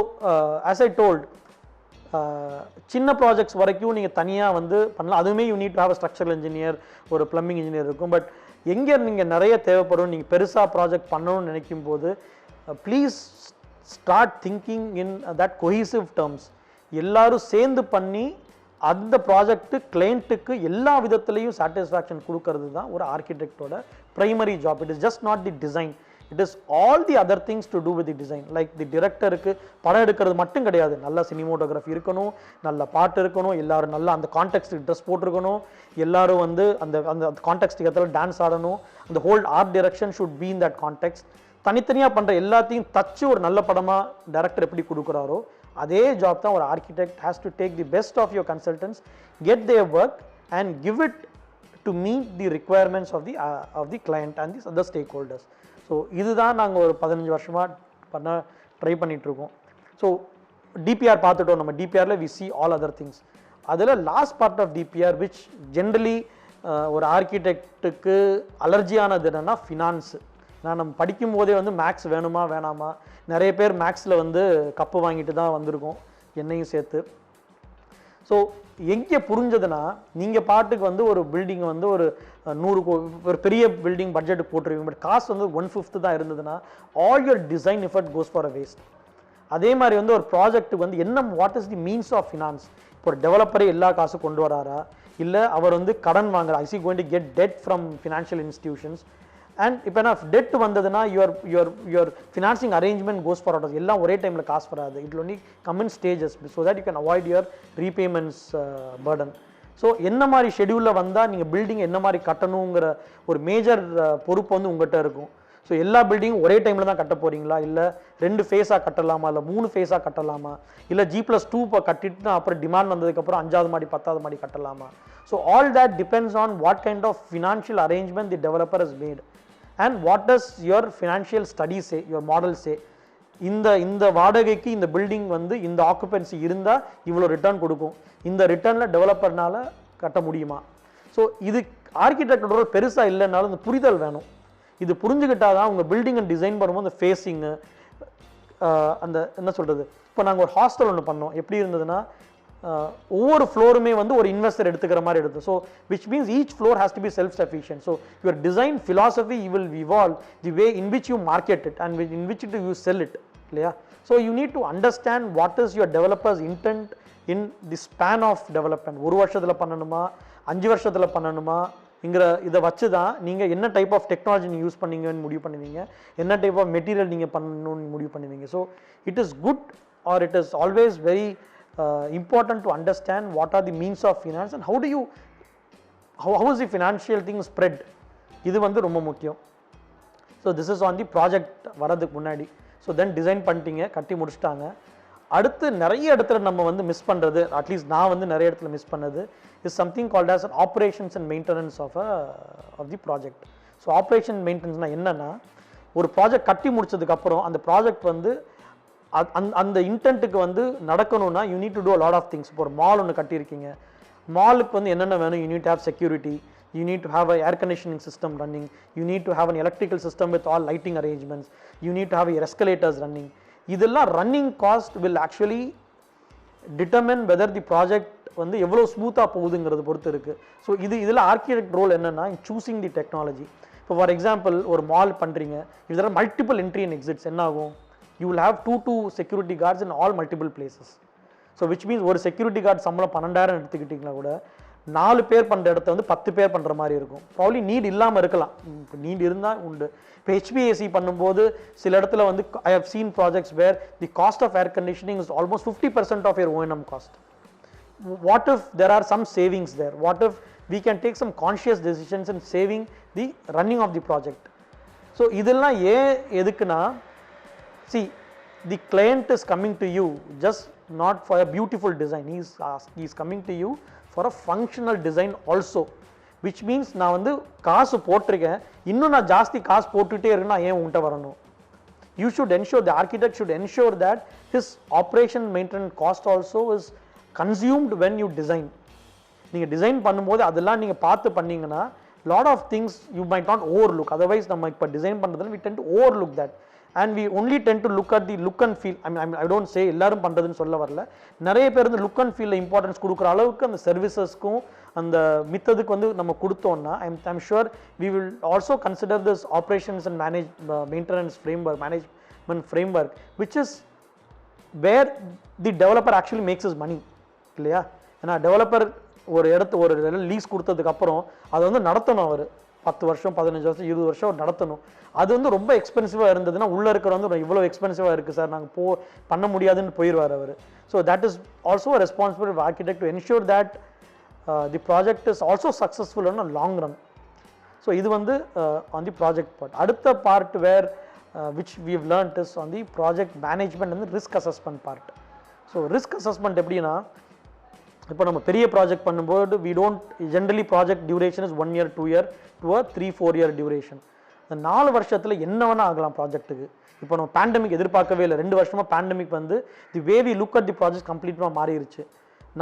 as I told, சின்ன ப்ராஜெக்ட்ஸ் வரைக்கும் நீங்கள் தனியாக வந்து பண்ணலாம். அதுவுமே you need to have a structural engineer, ஒரு பிளம்பிங் இன்ஜினியர் இருக்கும். பட் எங்கே நீங்கள் நிறைய தேவைப்படும், நீங்கள் பெருசாக ப்ராஜெக்ட் பண்ணணும்னு நினைக்கும் போது please start thinking in that cohesive terms. எல்லாரும் சேர்ந்து பண்ணி அந்த ப்ராஜெக்ட்டு கிளைண்ட்டுக்கு எல்லா விதத்துலேயும் சாட்டிஸ்ஃபேக்ஷன் கொடுக்கறது தான் ஒரு ஆர்கிடெக்டோட primary job. It is just not the design, it is all the other things to do with the design. Like the directorக்கு படம் எடுக்கிறது மட்டும் கிடையாது, நல்ல சினிமோட்டோகிராஃபி இருக்கணும், நல்ல பாட்டு இருக்கணும், எல்லாரும் நல்லா அந்த கான்டெக்ஸ்ட் ட்ரெஸ் போட்டிருக்கணும், எல்லாரும் வந்து அந்த அந்த கான்டெக்ஸ்ட்டுக்கு ஏற்ற டான்ஸ் ஆடணும். அந்த whole art direction should be in that context. தனித்தனியாக பண்ணுற எல்லாத்தையும் தச்சு ஒரு நல்ல படமாக டைரக்டர் எப்படி கொடுக்குறாரோ அதே ஜாப் தான் ஒரு architect has to take the best of your consultants, get their work and give it to meet the requirements of the client and the other stakeholders. So இதுதான் நாங்கள் ஒரு 15 வருஷமாக பண்ண ட்ரை பண்ணிகிட்ருக்கோம். ஸோ டிபிஆர் பார்த்துட்டோம், நம்ம டிபிஆரில் we see all other things. அதில் last part of DPR which generally ஒரு ஆர்கிடெக்டுக்கு அலர்ஜியானது என்னென்னா ஃபினான்ஸு. நம்ம படிக்கும் போதே வந்து மேக்ஸ் வேணுமா வேணாமா, நிறைய பேர் மேக்ஸில் வந்து கப்பு வாங்கிட்டு தான் வந்திருக்கோம், என்னையும் சேர்த்து. ஸோ எங்கே புரிஞ்சதுன்னா, நீங்கள் பாட்டுக்கு வந்து ஒரு பில்டிங்கை வந்து ஒரு 100 ஒரு பெரிய பில்டிங் பட்ஜெட்டுக்கு போட்டுருவீங்க, பட் காஸ்ட் வந்து 1/5 தான் இருந்ததுன்னா all your design effort goes for a waste. அதே மாதிரி வந்து ஒரு ப்ராஜெக்ட்டுக்கு வந்து என்ன, what is the means of finance? இப்போ ஒரு டெவலப்பரே எல்லா காசும் கொண்டு வராரா, இல்லை அவர் வந்து கடன் வாங்குறா, I see going to get debt from financial institutions. And இப்போ என்ன டெட் வந்ததுன்னா your financing arrangement goes for out. எல்லாம் ஒரே டைமில் காசு வராது, it only come in stages so that you can avoid your repayments burden. So என்ன மாதிரி ஷெடியூலில் வந்தால் நீங்கள் பில்டிங் என்ன மாதிரி கட்டணுங்கிற ஒரு மேஜர் பொறுப்பு வந்து உங்கள்கிட்ட இருக்கும். ஸோ எல்லா பில்டிங்கும் ஒரே டைமில் தான் கட்ட போகிறீங்களா, இல்லை 2 ஃபேஸாக கட்டலாமா, இல்லை 3 ஃபேஸாக கட்டலாமா, இல்லை G+2 இப்போ கட்டிட்டு அப்புறம் டிமாண்ட் வந்ததுக்கப்புறம் 5வது மாடி 10வது மாடி கட்டலாமா. So all that depends on what kind of financial arrangement the developer is made and what does your financial study say, your model say. இந்த வாடகைக்கு இந்த பில்டிங் வந்து இந்த ஆக்குபென்சி இருந்தால் இவ்வளோ ரிட்டர்ன் கொடுக்கும், இந்த ரிட்டர்னில் டெவலப்பர்னால கட்ட முடியுமா. ஸோ இது ஆர்கிடெக்டோட ரோல் பெருசாக இல்லைனாலும் இந்த புரிதல் வேணும். இது புரிஞ்சுக்கிட்டாதான் உங்கள் பில்டிங்கை டிசைன் பண்ணும்போது அந்த ஃபேஸிங்கு அந்த என்ன சொல்கிறது, இப்போ நாங்கள் ஒரு ஹாஸ்டல் ஒன்று பண்ணோம். எப்படி இருந்ததுன்னா ஒவ்வொரு ஃப்ளோருமே வந்து ஒரு இன்வெஸ்டர் எடுத்துக்கிற மாதிரி எடுத்து. So which means each floor has to be self sufficient. So your design philosophy you will evolve the way in which you market it and in which to you sell it இல்லையா. So you need to understand what is your developers intent in the span of development. ஒரு வருஷத்தில் பண்ணணுமா 5 வருஷத்தில் பண்ணணுமாங்கிற இதை வச்சு தான் நீங்கள் என்ன டைப் ஆஃப் டெக்னாலஜி நீங்கள் யூஸ் பண்ணீங்கன்னு முடிவு பண்ணுவீங்க, என்ன டைப் ஆஃப் மெட்டீரியல் நீங்கள் பண்ணணும்னு முடிவு பண்ணுவீங்க. So it is good or it is always very important to understand what are the means of finance and how is the financial thing spread. இது வந்து ரொம்ப முக்கியம். So this is on the project வரதுக்கு முன்னாடி. So then design பண்ணிட்டீங்க, கட்டி முடிச்சிட்டாங்க. அடுத்து நிறைய இடத்துல நம்ம வந்து மிஸ் பண்ணுறது, அட்லீஸ்ட் நான் வந்து நிறைய இடத்துல மிஸ் பண்ணது is something called as operations and maintenance of the project. So operation மெயின்டெனன்ஸ்னால் என்னென்னா, ஒரு ப்ராஜெக்ட் கட்டி முடிச்சதுக்கப்புறம் அந்த ப்ராஜெக்ட் வந்து அந்த இன்டென்ட்டுக்கு வந்து நடக்கணும்னா you need to do lot of things. இப்போ ஒரு மால் ஒன்று கட்டியிருக்கீங்க, மாலுக்கு வந்து என்னென்ன வேணும், you need to have security, you need to have a air conditioning system running, you need to have an electrical system with all lighting arrangements, you need to have escalators running. இதெல்லாம் running cost will actually determine whether the project வந்து எவ்வளோ ஸ்மூத்தாக போகுதுங்கிறது பொறுத்து இருக்குது. So இதில் architect role என்னென்னா இன் choosing தி technology. இப்போ for example ஒரு மால் பண்ணுறீங்க, இதில் மல்டிபிள் என்ட்ரி அண்ட் எக்ஸிட்ஸ் என்ன ஆகும், you will have two security guards in all multiple places. So which means ஒரு security guard சம்பளம் 12,000 எடுத்துக்கிட்டிங்கன்னா கூட 4 பேர் பண்ணுற இடத்த வந்து 10 பேர் பண்ணுற மாதிரி இருக்கும். ப்ராப்ளி நீட் இல்லாமல் இருக்கலாம், இப்போ நீட் இருந்தால் உண்டு. இப்போ HVAC பண்ணும்போது சில இடத்துல வந்து I have seen projects where the cost of air conditioning is almost 50% of your O&M cost. What if there are some savings there? What if we can take some conscious decisions in saving the running of the project? So இதெல்லாம் எதுக்குன்னா, see, the client is coming to you just not for a beautiful design, he is coming to you for a functional design also, which means நான் வந்து காசு போட்டிருக்கேன், இன்னும் நான் ஜாஸ்தி காசு போட்டுகிட்டே இருக்குன்னா ஏன் உன்கிட்ட வரணும். You should ensure, the architect should ensure that his operation maintenance cost also is consumed when you design. நீங்கள் டிசைன் பண்ணும்போது அதெல்லாம் நீங்கள் பார்த்து பண்ணீங்கன்னா lot of things you might not overlook. Otherwise நம்ம இப்போ டிசைன் பண்ணுறதுல we tend to overlook that. And we only tend to look at the look and feel. I don't say எல்லாரும் பண்ணுறதுன்னு சொல்ல வரல, நிறைய பேர் வந்து லுக் அண்ட் ஃபீலில் இம்பார்ட்டன்ஸ் கொடுக்குற அளவுக்கு அந்த சர்வீசஸ்க்கும் அந்த மித்ததுக்கு வந்து நம்ம கொடுத்தோம்னா I'm sure we will also consider this operations and maintenance framework, management framework, which is where the developer actually makes his money இல்லையா. ஏன்னா டெவலப்பர் ஒரு லீஸ் கொடுத்ததுக்கப்புறம் அதை வந்து நடத்தணும், அவர் 10 வருஷம் 15 வருஷம் 20 வருஷம் நடத்தணும். அது வந்து ரொம்ப எக்ஸ்பென்சிவாக இருந்ததுன்னா உள்ளே இருக்கிற வந்து இவ்வளோ எக்ஸ்பென்சிவாக இருக்குது சார், நாங்கள் பண்ண முடியாதுன்னு போயிடுவார் அவர். So that is also a responsibility of architect to ensure that the project is also successful on long run. So இது வந்து ஆன் தி ப்ராஜெக்ட் பார்ட். அடுத்த part where which we have learnt is on the project management வந்து risk assessment part. So risk assessment எப்படின்னா, இப்போ நம்ம பெரிய project பண்ணும்போது we don't generally project duration is 1 year 2 year to a 3-4 year duration. இந்த 4 வருஷத்தில் என்ன வேணால் ஆகலாம் ப்ராஜெக்ட்டுக்கு. இப்போ நம்ம பேண்டமிக் எதிர்பார்க்கவே இல்லை, 2 வருஷமாக பேண்டமிக் வந்து the way we look at the project கம்ப்ளீட்டாக மாறிடுச்சு.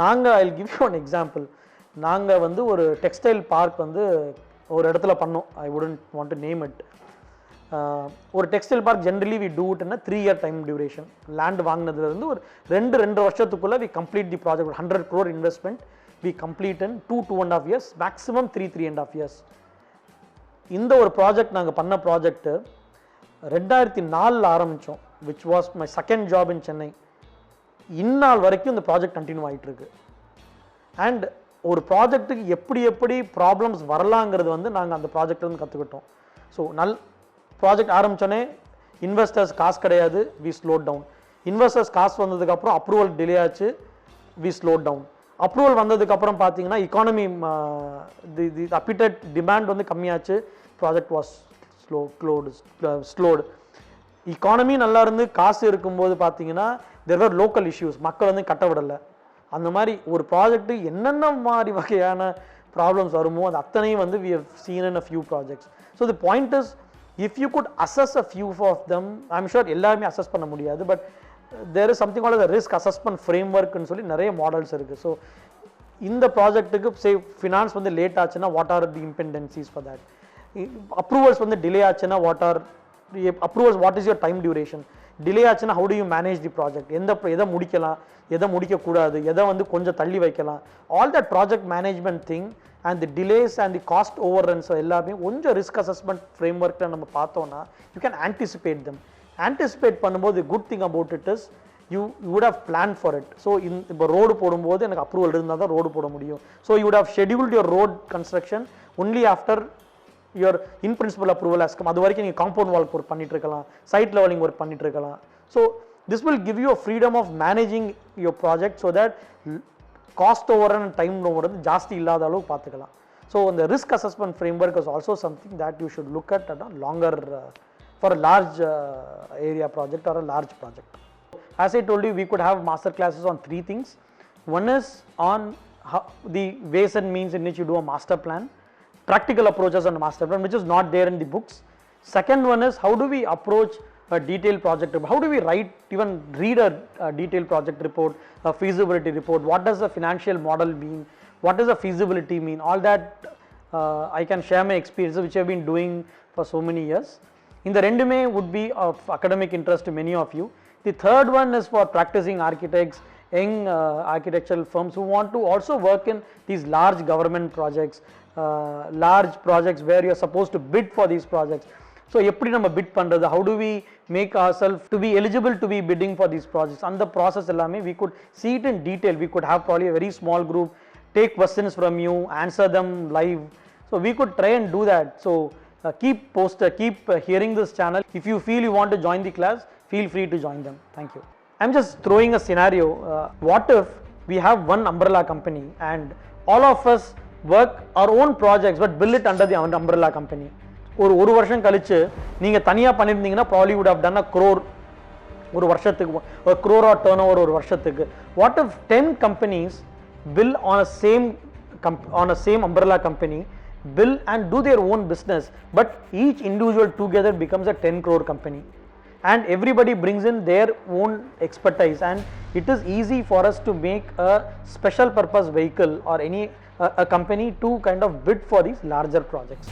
நாங்கள் I give you one example. நாங்கள் வந்து ஒரு டெக்ஸ்டைல் பார்க் வந்து ஒரு இடத்துல பண்ணோம், I wouldn't want to name it. ஒரு textile park generally we do it in 3 year time duration. Land வாங்கினதுலேருந்து ஒரு 2 வருஷத்துக்குள்ளே we complete the project. 100 crore investment we complete in 2.5 years, maximum 3.5 years. இந்த ஒரு ப்ராஜெக்ட் நாங்கள் பண்ண ப்ராஜெக்ட்டு 2004 ஆரம்பித்தோம், which was my second job இன் சென்னை. இந்நாள் வரைக்கும் இந்த ப்ராஜெக்ட் கண்டினியூ ஆகிட்டு இருக்கு. அண்ட் ஒரு ப்ராஜெக்ட்டுக்கு எப்படி ப்ராப்ளம்ஸ் வரலாங்கிறது வந்து நாங்கள் அந்த ப்ராஜெக்ட்லேருந்து கற்றுக்கிட்டோம். ஸோ ப்ராஜெக்ட் ஆரம்பித்தோன்னே இன்வெஸ்டர்ஸ் காசு கிடையாது, வி ஸ்லோ டவுன். இன்வெஸ்டர்ஸ் காசு வந்ததுக்கப்புறம் அப்ரூவல் டிலே ஆச்சு, வி ஸ்லோ டவுன். அப்ரூவல் வந்ததுக்கப்புறம் பார்த்தீங்கன்னா இக்கானமி தி அப்பிட்டட் டிமாண்ட் வந்து கம்மியாச்சு, ப்ராஜெக்ட் வாஸ் ஸ்லோடு. இக்கானமி நல்லா இருந்து காசு இருக்கும்போது பார்த்தீங்கன்னா தேர் ஆர் லோக்கல் இஷ்யூஸ், மக்கள் வந்து கட்ட விடலை. அந்த மாதிரி ஒரு ப்ராஜெக்ட்டு என்னென்ன மாதிரி வகையான ப்ராப்ளம்ஸ் வருமோ அது அத்தனையும் வந்து we have seen in a few projects. So the point is if you could assess a few of them, I'm sure எல்லாருமே assess பண்ண முடியாது, but there is something called the risk assessment framework னு சொல்லி நிறைய models இருக்கு. So இந்த ப்ராஜெக்ட்டுக்கு say finance வந்து லேட் ஆச்சுன்னா what are the dependencies for that, approvals வந்து டிலே ஆச்சுன்னா what are approvals, what is your time duration, delay ஆச்சுன்னா how do you manage the project, எதை முடிக்கலாம், எதை முடிக்கக்கூடாது, எதை வந்து கொஞ்சம் தள்ளி வைக்கலாம், all that project management thing and the delays and the cost overruns எல்லாமே கொஞ்சம் ரிஸ்க் அசஸ்மெண்ட் ஃப்ரேம் ஒர்க்கில் நம்ம பார்த்தோம்னா you can anticipate them. Anticipate பண்ணும்போது good thing about it is you would have plan for it. So இப்போ road போடும்போது எனக்கு அப்ரூவல் இருந்தால் தான் ரோடு போட முடியும். So you would have scheduled your road construction only after your in principle approval has come. அது வரைக்கும் நீங்கள் காம்பவுண்ட் வால் ஒர்க் பண்ணிட்டு இருக்கலாம், சைட் லெவலிங் ஒர்க் பண்ணிட்டு இருக்கலாம். So this will give you a freedom of managing your project so that cost overrun and time overrun ஜாஸ்தி இல்லாத அளவு பார்த்துக்கலாம். ஸோ இந்த risk assessment framework is also something that you should look at a longer for a large area project or a large project. As I told you, we could have master classes on 3 things. One is on the ways and means in which you do a master plan, practical approaches on a master plan, which is not there in the books. Second one is how do we approach a detailed project report, how do we write, even read a detailed project report, a feasibility report, what does a financial model mean, what does a feasibility mean, all that I can share my experiences which I have been doing for so many years. இந்த ரெண்டுமே would be of academic interest to many of you. The third one is for practicing architects, young architectural firms who want to also work in these large government projects, large projects where you are supposed to bid for these projects. So எப்படி நம்ம bit பண்ணுறது, how do we make ourselves to be eligible to be bidding for these projects, அந்த process எல்லாமே we could see it in detail. We could have probably a very small group take questions from you, answer them live. So we could try and do that. So keep hearing this channel. If you feel you want to join the class, feel free to join them. Thank you. I'm just throwing a scenario. What if we have one umbrella company and all of us work our own projects but bill it under the umbrella company? ஒரு வருஷம் கழிச்சு நீங்கள் தனியாக பண்ணியிருந்தீங்கன்னா probably would have done a crore ஒரு வருஷத்துக்கு, ஒரு crore R turn over ஒரு வருஷத்துக்கு. What if 10 companies bill on a same umbrella company, bill and do their own business, but each individual together becomes a 10 crore company and everybody brings in their own expertise, and it is easy for us to make a special purpose vehicle or a company to kind of bid for these larger projects.